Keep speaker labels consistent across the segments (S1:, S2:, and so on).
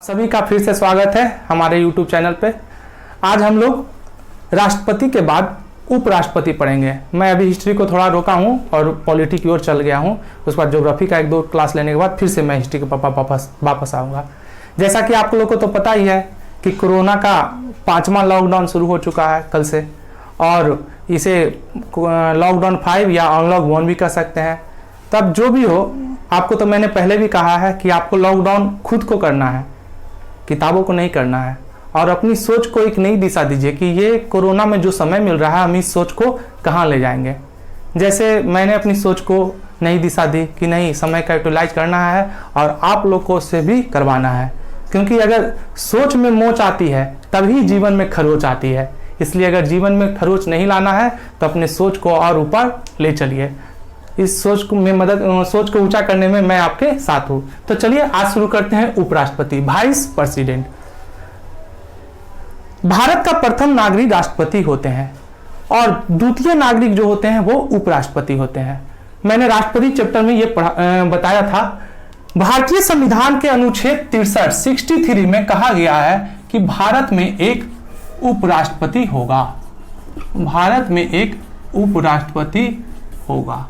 S1: सभी का फिर से स्वागत है हमारे YouTube चैनल पे। आज हम लोग राष्ट्रपति के बाद उपराष्ट्रपति पढ़ेंगे। मैं अभी हिस्ट्री को थोड़ा रोका हूँ और पॉलिटी की ओर चल गया हूँ। उसके बाद ज्योग्राफी का 1-2 क्लास लेने के बाद फिर से मैं हिस्ट्री के वापस आऊँगा। जैसा कि आप लोगों को तो पता ही है कि कोरोना का 5वां लॉकडाउन शुरू हो चुका है कल से, और इसे लॉकडाउन 5 या अनलॉक 1 भी कह सकते हैं। तब जो भी हो, आपको तो मैंने पहले भी कहा है कि आपको लॉकडाउन खुद को करना है, किताबों को नहीं करना है। और अपनी सोच को एक नई दिशा दीजिए कि ये कोरोना में जो समय मिल रहा है हम इस सोच को कहाँ ले जाएंगे। जैसे मैंने अपनी सोच को नई दिशा दी कि नहीं, समय का यूटिलाइज करना है और आप लोग को उससे भी करवाना है, क्योंकि अगर सोच में मोच आती है तभी जीवन में खरोच आती है। इसलिए अगर जीवन में खरोच नहीं लाना है तो अपने सोच को और ऊपर ले चलिए। इस सोच को ऊंचा करने में मैं आपके साथ हूं। तो चलिए आज शुरू करते हैं। उपराष्ट्रपति, वाइस प्रेसिडेंट। भारत का प्रथम नागरिक राष्ट्रपति होते हैं और द्वितीय नागरिक जो होते हैं वो उपराष्ट्रपति होते हैं। मैंने राष्ट्रपति चैप्टर में ये बताया था। भारतीय संविधान के अनुच्छेद 63 में कहा गया है कि भारत में एक उपराष्ट्रपति होगा। भारत में एक उपराष्ट्रपति होगा।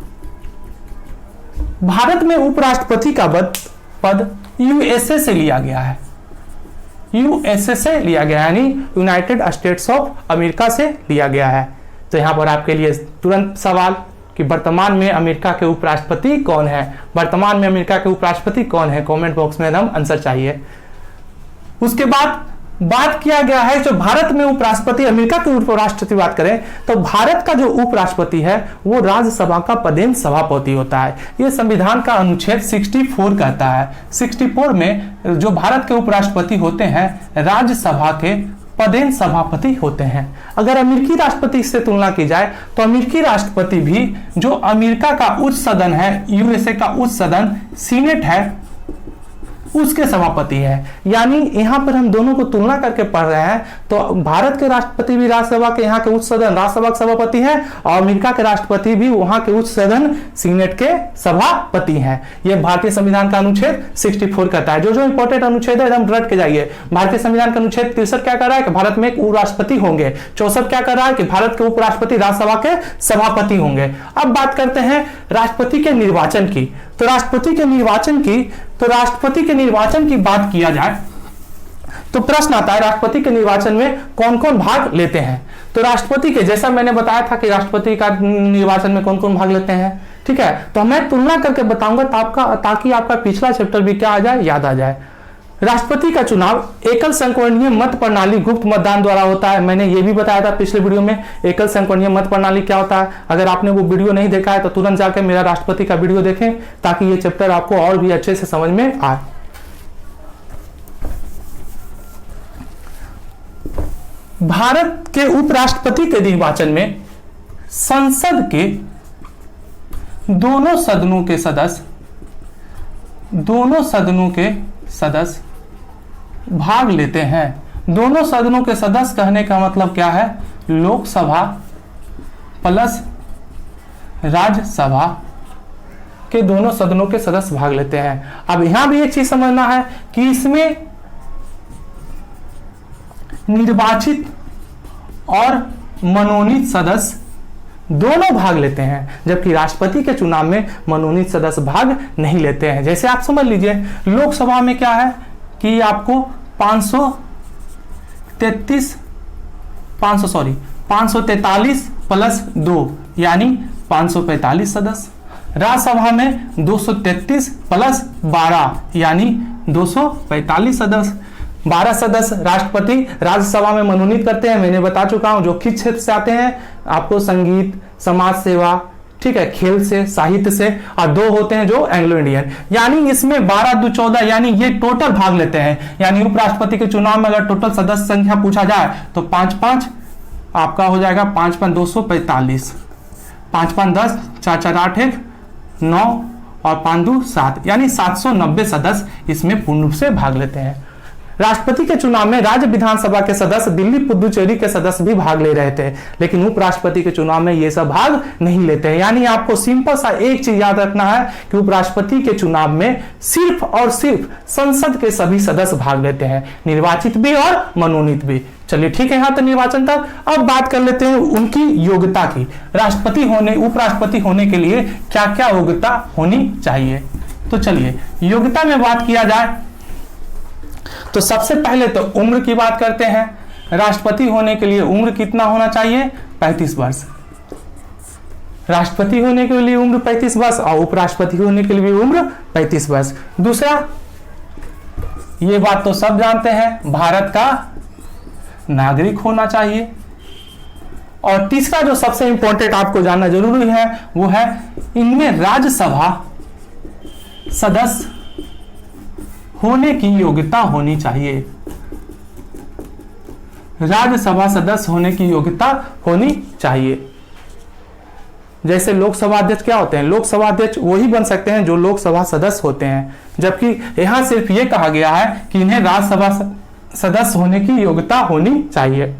S1: भारत में उपराष्ट्रपति का पद यूएसए से लिया गया है। यूएसए से लिया गया है, यानी यूनाइटेड स्टेट्स ऑफ अमेरिका से लिया गया है। तो यहां पर आपके लिए तुरंत सवाल कि वर्तमान में अमेरिका के उपराष्ट्रपति कौन है? वर्तमान में अमेरिका के उपराष्ट्रपति कौन है? कमेंट बॉक्स में एकदम आंसर चाहिए। उसके बाद बात किया गया है जो भारत में उपराष्ट्रपति, अमेरिका के उपराष्ट्रपति बात करें तो भारत का जो उपराष्ट्रपति है वो राज्यसभा का पदेन सभापति होता है। ये संविधान का अनुच्छेद 64 कहता है। 64 में जो भारत के उपराष्ट्रपति होते हैं राज्यसभा के पदेन सभापति होते हैं। अगर अमेरिकी राष्ट्रपति से तुलना की जाए तो अमेरिकी राष्ट्रपति भी जो अमेरिका का उच्च सदन है, यूएसए का उच्च सदन सीनेट है, उसके सभापति है। यानी यहां पर हम दोनों को तुलना करके पढ़ रहे हैं तो भारत के राष्ट्रपति भी राज्यसभा के यहाँ के उच्च सदन राज्यसभा के सभापति हैं और अमेरिका के राष्ट्रपति भी वहां के उच्च सदन सीनेट के सभापति हैं। यह भारतीय संविधान का अनुच्छेद 64 कहता है। जो इंपॉर्टेंट अनुच्छेद है एकदम रट के जाइए। भारतीय संविधान का अनुच्छेद 63 क्या कर रहा है कि भारत में एक उपराष्ट्रपति होंगे। 64 क्या कर रहा है कि भारत के उपराष्ट्रपति राज्यसभा के सभापति होंगे। अब बात करते हैं राष्ट्रपति के निर्वाचन की। तो राष्ट्रपति के निर्वाचन की बात किया जाए तो प्रश्न आता है राष्ट्रपति के निर्वाचन में कौन कौन भाग लेते हैं। तो राष्ट्रपति के, जैसा मैंने बताया था कि राष्ट्रपति का निर्वाचन में कौन कौन भाग लेते हैं, ठीक है। तो मैं तुलना करके बताऊंगा ताकि आपका पिछला चैप्टर भी क्या आ जाए, याद आ जाए। राष्ट्रपति का चुनाव एकल संख्यकीय मत प्रणाली गुप्त मतदान द्वारा होता है। मैंने ये भी बताया था पिछले वीडियो में एकल संख्यकीय मत प्रणाली क्या होता है। अगर आपने वो वीडियो नहीं देखा है तो तुरंत जाकर मेरा राष्ट्रपति का वीडियो देखें ताकि ये चैप्टर आपको और भी अच्छे से समझ में आए। भारत के उपराष्ट्रपति के निर्वाचन में संसद के दोनों सदनों के सदस्य भाग लेते हैं। दोनों सदनों के सदस्य कहने का मतलब क्या है? लोकसभा प्लस राज्यसभा के दोनों सदनों के सदस्य भाग लेते हैं। अब यहां भी एक चीज समझना है कि इसमें निर्वाचित और मनोनीत सदस्य दोनों भाग लेते हैं, जबकि राष्ट्रपति के चुनाव में मनोनीत सदस्य भाग नहीं लेते हैं। जैसे आप समझ लीजिए लोकसभा में क्या है कि आपको 543 प्लस 2 यानी 545 सदस्य। राज्यसभा में 233 प्लस 12 यानी 245 सदस्य। 12 सदस्य राष्ट्रपति राज्यसभा में मनोनीत करते हैं। मैंने बता चुका हूं जो किस क्षेत्र से आते हैं, आपको संगीत, समाज सेवा, ठीक है, खेल से, साहित्य से, और 2 होते हैं जो एंग्लो इंडियन। यानी इसमें 12 2 14 यानी ये टोटल भाग लेते हैं। यानी उपराष्ट्रपति के चुनाव में अगर टोटल सदस्य संख्या पूछा जाए तो 5-5 आपका हो जाएगा, 5-5 245, 5-5 10, 4-4 8 1 9 और 5-2 7 यानी 790 सदस्य इसमें पूर्ण रूप से भाग लेते हैं। राष्ट्रपति के चुनाव में राज्य विधानसभा के सदस्य, दिल्ली पुदुचेरी के सदस्य भी भाग ले रहे थे, लेकिन उपराष्ट्रपति के चुनाव में ये सब भाग नहीं लेते हैं। यानी आपको सिंपल सा एक चीज याद रखना है कि उपराष्ट्रपति के चुनाव में सिर्फ और सिर्फ संसद के सभी सदस्य भाग लेते हैं, निर्वाचित भी और मनोनीत भी। चलिए ठीक है, यहां तक निर्वाचन तक। अब बात कर लेते हैं उनकी योग्यता की। राष्ट्रपति होने, उपराष्ट्रपति होने के लिए क्या क्या योग्यता होनी चाहिए। तो चलिए योग्यता में बात किया जाए तो सबसे पहले तो उम्र की बात करते हैं। राष्ट्रपति होने के लिए उम्र कितना होना चाहिए? 35 वर्ष। राष्ट्रपति होने के लिए उम्र 35 वर्ष और उपराष्ट्रपति होने के लिए भी उम्र 35 वर्ष। दूसरा, ये बात तो सब जानते हैं, भारत का नागरिक होना चाहिए। और तीसरा जो सबसे इंपॉर्टेंट आपको जानना जरूरी है वो है इनमें राज्यसभा सदस्य होने की योग्यता होनी चाहिए। राज्यसभा सदस्य होने की योग्यता होनी चाहिए। जैसे लोकसभा अध्यक्ष क्या होते हैं? लोकसभा अध्यक्ष वही बन सकते हैं जो लोकसभा सदस्य होते हैं, जबकि यहां सिर्फ ये कहा गया है कि इन्हें राज्यसभा सदस्य होने की योग्यता होनी चाहिए।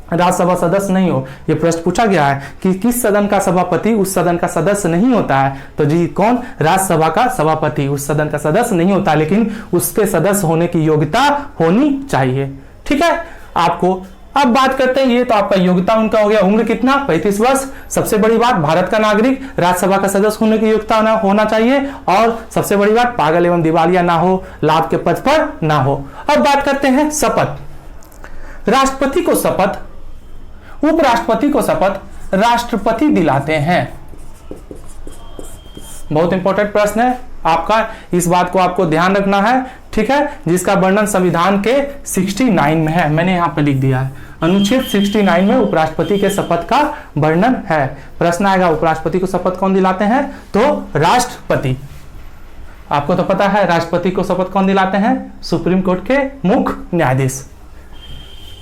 S1: राज्यसभा सदस्य नहीं हो, ये प्रश्न पूछा गया है कि किस सदन का सभापति उस सदन का सदस्य नहीं होता है, तो जी कौन? राज्यसभा का सभापति उस सदन का सदस्य नहीं होता, लेकिन उसके सदस्य होने की योग्यता होनी चाहिए। ठीक है आपको। अब बात करते हैं, ये तो आपका योग्यता उनका हो गया। उम्र कितना? 35 वर्ष। सबसे बड़ी बात, भारत का नागरिक, राज्यसभा का सदस्य होने की योग्यता होना चाहिए। और सबसे बड़ी बात, पागल एवं दिवालिया ना हो, लाभ के पद पर ना हो। अब बात करते हैं शपथ। राष्ट्रपति को शपथ, उपराष्ट्रपति को शपथ राष्ट्रपति दिलाते हैं। बहुत इंपॉर्टेंट प्रश्न है आपका, इस बात को आपको ध्यान रखना है। ठीक है, जिसका वर्णन संविधान के 69 में है, मैंने यहां पे लिख दिया है। अनुच्छेद 69 में उपराष्ट्रपति के शपथ का वर्णन है। प्रश्न आएगा, उपराष्ट्रपति को शपथ कौन दिलाते हैं? तो राष्ट्रपति। आपको तो पता है राष्ट्रपति को शपथ कौन दिलाते हैं? सुप्रीम कोर्ट के मुख्य न्यायाधीश।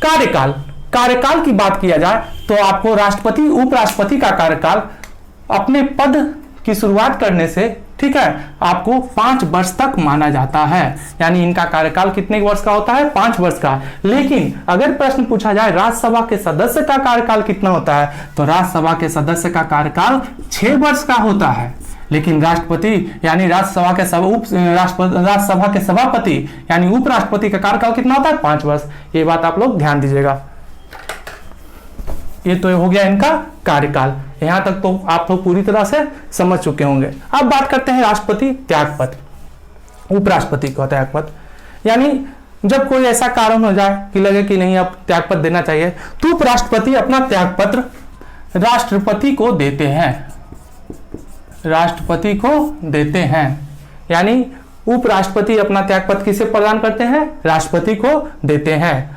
S1: कार्यकाल, कार्यकाल की बात किया जाए तो आपको राष्ट्रपति, उपराष्ट्रपति का कार्यकाल अपने पद की शुरुआत करने से, ठीक है, आपको 5 वर्ष तक माना जाता है। यानी इनका कार्यकाल कितने वर्ष का होता है? 5 वर्ष का। लेकिन अगर प्रश्न पूछा जाए राज्यसभा के सदस्य का कार्यकाल कितना होता है, तो राज्यसभा के सदस्य का कार्यकाल 6 वर्ष का होता है। लेकिन राष्ट्रपति यानी राज्यसभा के सभापति यानी उपराष्ट्रपति का कार्यकाल कितना होता है? 5 वर्ष। ये बात आप लोग ध्यान दीजिएगा। ये तो हो गया इनका कार्यकाल। यहां तक तो आप लोग पूरी तरह से समझ चुके होंगे। अब बात करते हैं राष्ट्रपति त्यागपत्र, उपराष्ट्रपति का त्यागपत्र। यानी जब कोई ऐसा कारण हो जाए कि लगे कि नहीं अब त्यागपत्र देना चाहिए, तो उपराष्ट्रपति अपना त्यागपत्र राष्ट्रपति को देते हैं। राष्ट्रपति को देते हैं, यानी उपराष्ट्रपति अपना त्यागपत्र किसे प्रदान करते हैं? राष्ट्रपति को देते हैं।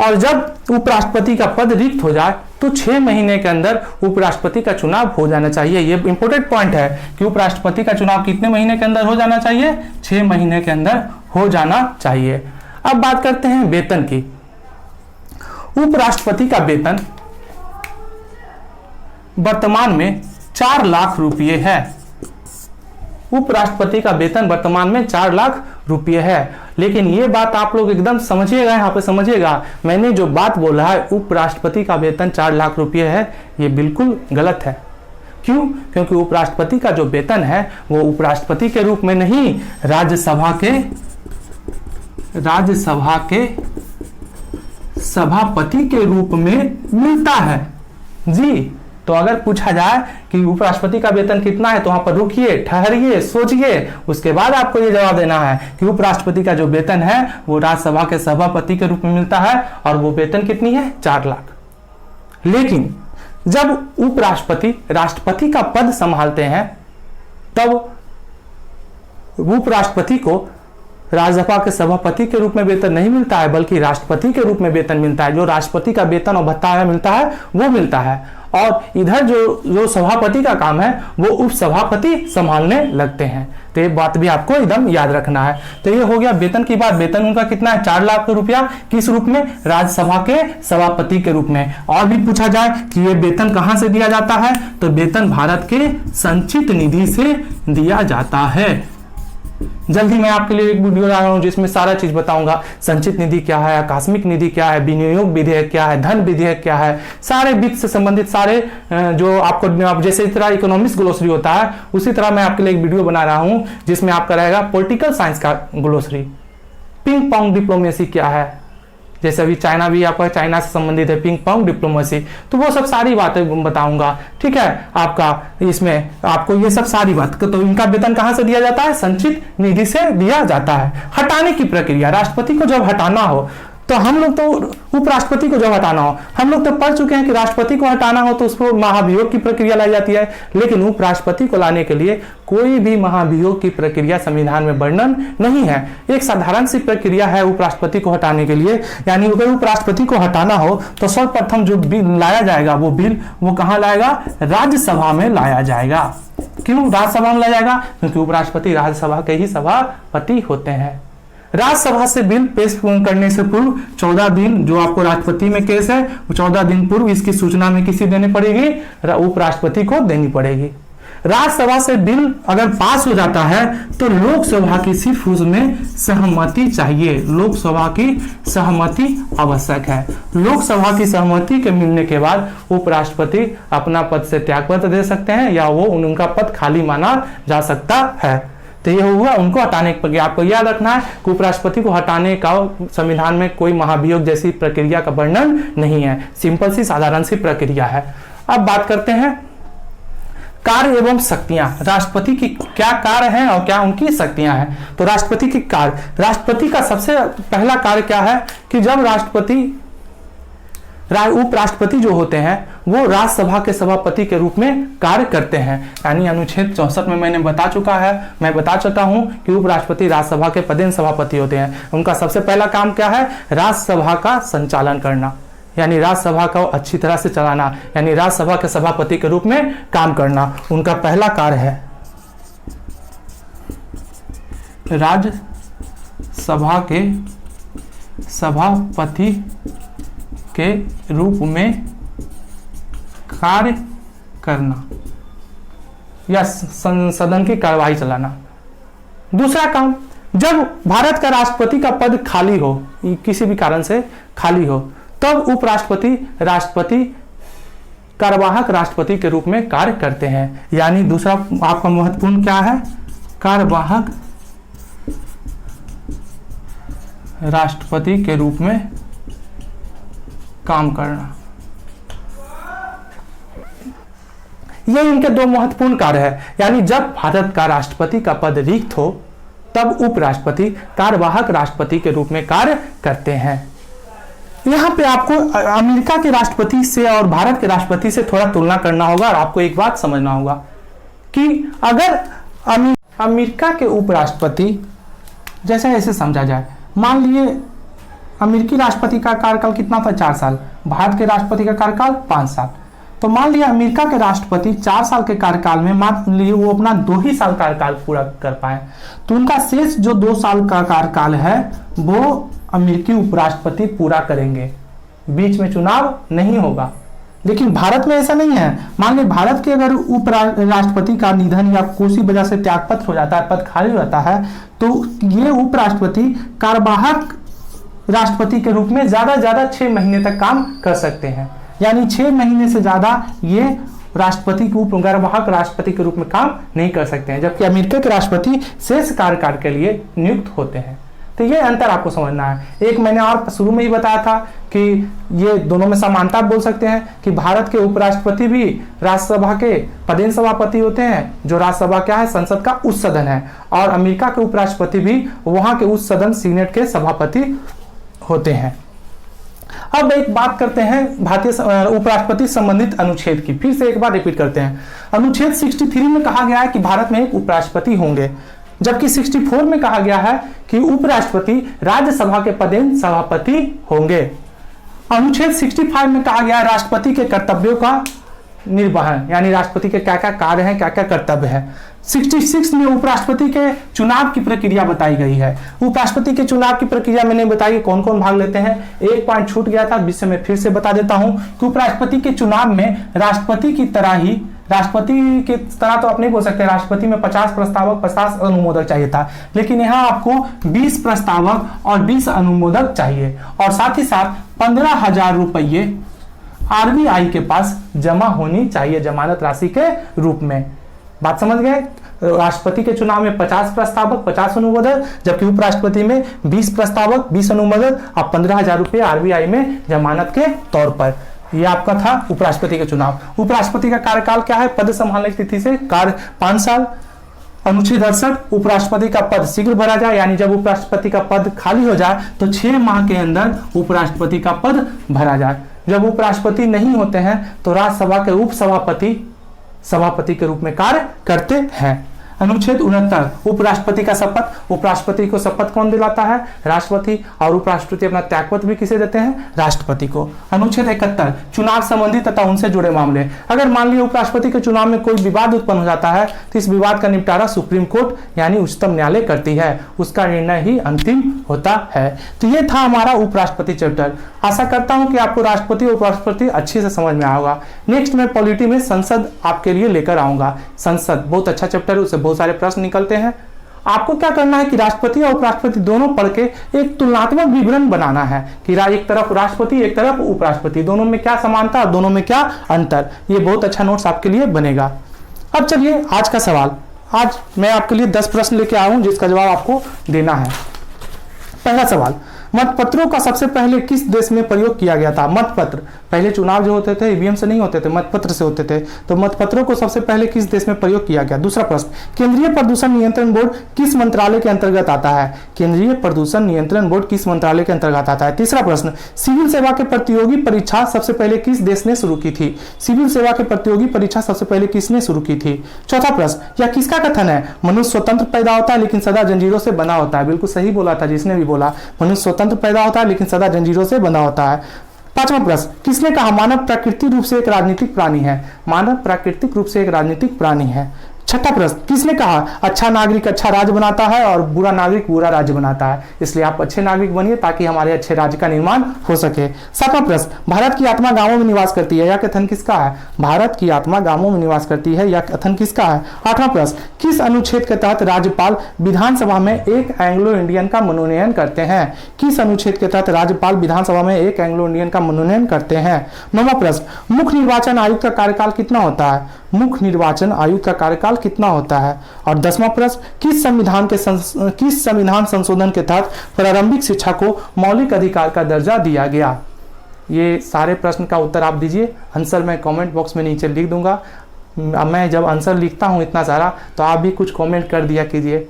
S1: और जब उपराष्ट्रपति का पद रिक्त हो जाए तो 6 महीने के अंदर उपराष्ट्रपति का चुनाव हो जाना चाहिए। ये इंपॉर्टेंट पॉइंट है कि उपराष्ट्रपति का चुनाव कितने महीने के अंदर हो जाना चाहिए? 6 महीने के अंदर हो जाना चाहिए। अब बात करते हैं वेतन की। उपराष्ट्रपति का वेतन वर्तमान में 4 लाख रुपये है। उपराष्ट्रपति का वेतन वर्तमान में 4 लाख रुपये है। लेकिन ये बात आप लोग एकदम समझिएगा, यहाँ पे समझिएगा, मैंने जो बात बोला है उपराष्ट्रपति का वेतन 4 लाख रुपये है, ये बिल्कुल गलत है। क्यों? क्योंकि उपराष्ट्रपति का जो वेतन है वो उपराष्ट्रपति के रूप में नहीं, राज्यसभा के सभापति के रूप में मिलता है जी। तो अगर पूछा जाए कि उपराष्ट्रपति का वेतन कितना है, तो वहां पर रुकिए, ठहरिए, सोचिए, उसके बाद आपको ये जवाब देना है कि उपराष्ट्रपति का जो वेतन है वो राज्यसभा के सभापति के रूप में मिलता है, और वो वेतन कितनी है? 4 लाख। लेकिन जब उपराष्ट्रपति राष्ट्रपति का पद संभालते हैं, तब उपराष्ट्रपति को राज्यसभा के सभापति के रूप में वेतन नहीं मिलता है, बल्कि राष्ट्रपति के रूप में वेतन मिलता है। जो राष्ट्रपति का वेतन और भत्ता मिलता है वो मिलता है, और इधर जो सभापति का काम है वो उपसभापति संभालने लगते हैं। तो ये बात भी आपको एकदम याद रखना है। तो ये हो गया वेतन की बात। वेतन उनका कितना है? 4 लाख रुपया। किस रूप में? राज्यसभा के सभापति के रूप में। और भी पूछा जाए कि ये वेतन कहां से दिया जाता है, तो वेतन भारत के संचित निधि से दिया जाता है। जल्द ही मैं आपके लिए एक वीडियो ला रहा हूं जिसमें सारा चीज बताऊंगा। संचित निधि क्या है, आकस्मिक निधि क्या है, विनियोग विधेयक क्या है, धन विधेयक क्या है, सारे वित्त से संबंधित सारे जो आपको जैसे इस तरह इकोनॉमिक्स ग्लोसरी होता है उसी तरह मैं आपके लिए एक वीडियो बना रहा हूं जिसमें आपका रहेगा पॉलिटिकल साइंस का ग्लोसरी। पिंग पोंग डिप्लोमेसी क्या है, जैसे अभी चाइना भी आपका चाइना से संबंधित है, पिंग पोंग डिप्लोमेसी, तो वो सब सारी बातें बताऊंगा। ठीक है, आपका इसमें आपको ये सब सारी बात, तो इनका वेतन कहां से दिया जाता है, संचित निधि से दिया जाता है। हटाने की प्रक्रिया, राष्ट्रपति को जब हटाना हो तो हम लोग तो उपराष्ट्रपति को जब हटाना हो, हम लोग तो पढ़ चुके हैं कि राष्ट्रपति को हटाना हो तो उसको महाभियोग की प्रक्रिया लाई जाती है, लेकिन उपराष्ट्रपति को लाने के लिए कोई भी महाभियोग की प्रक्रिया संविधान में वर्णन नहीं है। एक साधारण सी प्रक्रिया है उपराष्ट्रपति को हटाने के लिए, यानी अगर उपराष्ट्रपति को हटाना हो तो सर्वप्रथम जो बिल लाया जाएगा वो बिल वो कहां लाएगा, राज्यसभा में लाया जाएगा। क्यों राज्यसभा में लाया जाएगा, क्योंकि उपराष्ट्रपति राज्यसभा के ही सभापति होते हैं। राज्यसभा से बिल पेश करने से पूर्व 14 दिन, जो आपको राष्ट्रपति में केस है वो 14 दिन पूर्व इसकी सूचना में किसी देनी पड़ेगी, उपराष्ट्रपति को देनी पड़ेगी। राज्यसभा से बिल अगर पास हो जाता है तो लोकसभा की सिर्फ उसमें सहमति चाहिए, लोकसभा की सहमति आवश्यक है। लोकसभा की सहमति के मिलने के बाद उपराष्ट्रपति अपना पद से त्यागपत्र दे सकते हैं या वो उनका पद खाली माना जा सकता है। तो ये हुआ उनको हटाने की प्रक्रिया। आपको याद रखना है कि उपराष्ट्रपति को हटाने का संविधान में कोई महाभियोग जैसी प्रक्रिया का वर्णन नहीं है, सिंपल सी साधारण सी प्रक्रिया है। अब बात करते हैं कार्य एवं शक्तियां, राष्ट्रपति की क्या कार्य हैं और क्या उनकी शक्तियां हैं। तो राष्ट्रपति की कार्य, राष्ट्रपति का सबसे पहला कार्य क्या है कि जब उपराष्ट्रपति जो होते हैं वो राज्यसभा के सभापति के रूप में कार्य करते हैं। यानी अनुच्छेद 64 में मैं बता चुका हूं कि उपराष्ट्रपति राज्यसभा के पदेन सभापति होते हैं। उनका सबसे पहला काम क्या है, राज्यसभा का संचालन करना, यानी राज्यसभा को अच्छी तरह से चलाना, यानी राज्यसभा के सभापति के रूप में काम करना उनका पहला कार्य है। राज्यसभा के सभापति के रूप में कार्य करना या सदन की कार्यवाही चलाना। दूसरा काम, जब भारत का राष्ट्रपति का पद खाली हो, किसी भी कारण से खाली हो, तब उपराष्ट्रपति राष्ट्रपति कार्यवाहक राष्ट्रपति के रूप में कार्य करते हैं। यानी दूसरा आपका महत्वपूर्ण क्या है, कार्यवाहक राष्ट्रपति के रूप में काम करना। ये इनके दो महत्वपूर्ण कार्य है। यानी जब भारत का राष्ट्रपति का पद रिक्त हो तब उपराष्ट्रपति कार्यवाहक राष्ट्रपति के रूप में कार्य करते हैं। यहां पे आपको अमेरिका के राष्ट्रपति से और भारत के राष्ट्रपति से थोड़ा तुलना करना होगा और आपको एक बात समझना होगा कि अगर अमेरिका के उपराष्ट्रपति, जैसे ऐसे समझा जाए, मान लिए अमेरिकी राष्ट्रपति का कार्यकाल कितना था, 4 साल, भारत के राष्ट्रपति का कार्यकाल 5 साल। तो मान लिया अमेरिका के राष्ट्रपति 4 साल के कार्यकाल में मान लिए वो अपना 2 ही साल कार्यकाल पूरा कर पाए, तो उनका शेष जो 2 साल का कार्यकाल है वो अमेरिकी उपराष्ट्रपति पूरा करेंगे, बीच में चुनाव नहीं होगा। लेकिन भारत में ऐसा नहीं है। मान लीजिए भारत के अगर उपराष्ट्रपति का निधन या किसी वजह से त्यागपत्र हो जाता है, पद खाली रहता है, तो ये उपराष्ट्रपति कार्यवाहक राष्ट्रपति के रूप में ज्यादा 6 महीने तक काम कर सकते हैं। यानी 6 महीने से ज्यादा ये राष्ट्रपति के कार्यवाहक राष्ट्रपति के रूप में काम नहीं कर सकते हैं, जबकि अमेरिका के राष्ट्रपति शेष कार्यकाल के लिए नियुक्त होते हैं। तो ये अंतर आपको समझना है। एक मैंने और शुरू में ही बताया था कि ये दोनों में समानता बोल सकते हैं कि भारत के उपराष्ट्रपति भी राज्यसभा के पदेन सभापति होते हैं, जो राज्यसभा क्या है, संसद का उच्च सदन है, और अमेरिका के उपराष्ट्रपति भी वहां के उच्च सदन सीनेट के सभापति होते हैं। अब एक बात करते हैं भारतीय उपराष्ट्रपति संबंधित अनुच्छेद की, फिर से एक बार रिपीट करते हैं। अनुच्छेद 63 में कहा गया है कि भारत में एक उपराष्ट्रपति होंगे, जबकि 64 में कहा गया है कि उपराष्ट्रपति राज्यसभा के पदेन सभापति होंगे। अनुच्छेद 65 में कहा गया है राष्ट्रपति के कर्तव्यों का निर्वहन, यानी राष्ट्रपति के क्या क्या कार्य हैं, क्या क्या कर्तव्य है। 66 में उपराष्ट्रपति के चुनाव की प्रक्रिया बताई गई है। उपराष्ट्रपति के चुनाव की प्रक्रिया मैंने बताई कौन कौन भाग लेते हैं। एक पॉइंट छूट गया था, जिससे मैं फिर से बता देता हूं कि उपराष्ट्रपति के चुनाव में राष्ट्रपति की तरह ही राष्ट्रपति की तरह तो आप नहीं बोल सकते, राष्ट्रपति में 50 प्रस्तावक 50 अनुमोदक चाहिए था, लेकिन यहाँ आपको 20 प्रस्तावक और 20 अनुमोदक चाहिए, और साथ ही साथ 15,000 रुपये आरबीआई के पास जमा होनी चाहिए जमानत राशि के रूप में। बात समझ गए? राष्ट्रपति के चुनाव में 50 प्रस्तावक 50 अनुमोदक, जबकि उपराष्ट्रपति में 20 प्रस्तावक 20 अनुमोदक और 15,000 रुपये आरबीआई में जमानत के तौर पर। ये आपका था उपराष्ट्रपति का चुनाव। उपराष्ट्रपति का कार्यकाल क्या है? पद संभालने की तिथि से कार्य 5 साल। अनुच्छेद 68 उपराष्ट्रपति का पद शीघ्र भरा जाए, यानी जब उपराष्ट्रपति का पद खाली हो जाए तो 6 माह के अंदर उपराष्ट्रपति का पद भरा जाए। जब उपराष्ट्रपति नहीं होते हैं तो राज्यसभा के उपसभापति सभापति के रूप में कार्य करते हैं। अनुच्छेद 69 उपराष्ट्रपति का शपथ। उपराष्ट्रपति को शपथ कौन दिलाता है? राष्ट्रपति। और उपराष्ट्रपति अपना त्यागपत्र भी किसे देते हैं? राष्ट्रपति को। अनुच्छेद 71 चुनाव संबंधी तथा उनसे जुड़े मामले। अगर मान लिया उपराष्ट्रपति के चुनाव में कोई विवाद उत्पन्न हो जाता है तो इस विवाद का निपटारा सुप्रीम कोर्ट यानी उच्चतम न्यायालय करती है, उसका निर्णय ही अंतिम होता है। तो ये था हमारा उपराष्ट्रपति चैप्टर। आशा करता हूं कि आपको राष्ट्रपति और उपराष्ट्रपति अच्छे से समझ में आया होगा। नेक्स्ट मैं पॉलिटी में संसद आपके लिए लेकर आऊंगा। संसद बहुत अच्छा चैप्टर है, उससे बहुत सारे प्रश्न निकलते हैं। आपको क्या करना है कि राष्ट्रपति और उपराष्ट्रपति दोनों पढ़ के एक तुलनात्मक विवरण बनाना है कि एक तरफ राष्ट्रपति एक तरफ उपराष्ट्रपति, दोनों में क्या समानता और दोनों में क्या अंतर। ये बहुत अच्छा नोट्स आपके लिए बनेगा। अब चलिए आज का सवाल। आज मैं आपके लिए 10 प्रश्न लेके आया हूं जिसका जवाब आपको देना है। पहला सवाल, मतपत्रों का सबसे पहले किस देश में प्रयोग किया गया था? मतपत्र, पहले चुनाव जो होते थे ईवीएम से नहीं होते थे, मतपत्र से होते थे, तो मतपत्रों को सबसे पहले किस देश में प्रयोग किया गया? दूसरा प्रश्न, केंद्रीय प्रदूषण नियंत्रण बोर्ड किस मंत्रालय के अंतर्गत आता है? केंद्रीय प्रदूषण नियंत्रण बोर्ड किस मंत्रालय के अंतर्गत आता है? तीसरा प्रश्न, सिविल सेवा के प्रतियोगी परीक्षा सबसे पहले किस देश ने शुरू की थी? सिविल सेवा के प्रतियोगी परीक्षा सबसे पहले किसने शुरू की थी? चौथा प्रश्न, यह किसका कथन है? मनुष्य स्वतंत्र पैदा होता है लेकिन सदा जंजीरों से बना होता है। बिल्कुल सही बोला था जिसने भी बोला, मनुष्य स्वतंत्र पैदा होता है लेकिन सदा जंजीरों से बंधा होता है। पांचवा प्रश्न, किसने कहा मानव प्राकृतिक रूप से एक राजनीतिक प्राणी है? मानव प्राकृतिक रूप से एक राजनीतिक प्राणी है। छठा प्रश्न, किसने कहा अच्छा नागरिक अच्छा राज्य बनाता है और बुरा नागरिक बुरा राज्य बनाता है? इसलिए आप अच्छे नागरिक बनिए ताकि हमारे अच्छे राज्य का निर्माण हो सके। सातवां प्रश्न, भारत की आत्मा गांवों में निवास करती है, यह कथन किसका है? भारत की आत्मा गांवों में निवास करती है, यह कथन किसका है? आठवां प्रश्न, किस अनुच्छेद के तहत राज्यपाल विधानसभा में एक एंग्लो इंडियन का मनोनयन करते हैं? किस अनुच्छेद के तहत राज्यपाल विधानसभा में एक एंग्लो इंडियन का मनोनयन करते हैं? नौवां प्रश्न, मुख्य निर्वाचन आयुक्त का कार्यकाल कितना होता है? मुख्य निर्वाचन आयुक्त का कार्यकाल कितना होता है? और 10वां प्रश्न, किस संविधान संशोधन के तहत प्रारंभिक शिक्षा को मौलिक अधिकार का दर्जा दिया गया? ये सारे प्रश्न का उत्तर आप दीजिए। आंसर मैं कमेंट बॉक्स में नीचे लिख दूंगा। मैं जब आंसर लिखता हूँ इतना सारा तो आप भी कुछ कमेंट कर दिया कीजिए।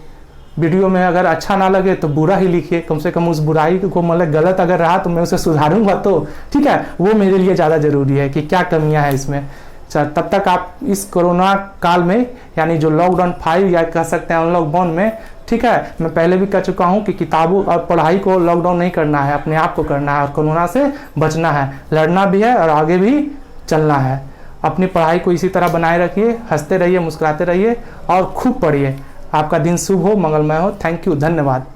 S1: वीडियो में अगर अच्छा ना लगे तो बुरा ही लिखिए, कम से कम उस बुराई को मतलब गलत अगर रहा तो मैं उसे सुधारूंगा तो ठीक है, वो मेरे लिए ज़्यादा ज़रूरी है कि क्या कमियां हैं इसमें। तब तक आप इस कोरोना काल में यानी जो लॉकडाउन 5 या कह सकते हैं लॉकडाउन में, ठीक है, मैं पहले भी कह चुका हूं कि किताबों और पढ़ाई को लॉकडाउन नहीं करना है, अपने आप को करना है और कोरोना से बचना है, लड़ना भी है और आगे भी चलना है। अपनी पढ़ाई को इसी तरह बनाए रखिए, हंसते रहिए, मुस्कुराते रहिए और खूब पढ़िए। आपका दिन शुभ हो, मंगलमय हो। थैंक यू, धन्यवाद।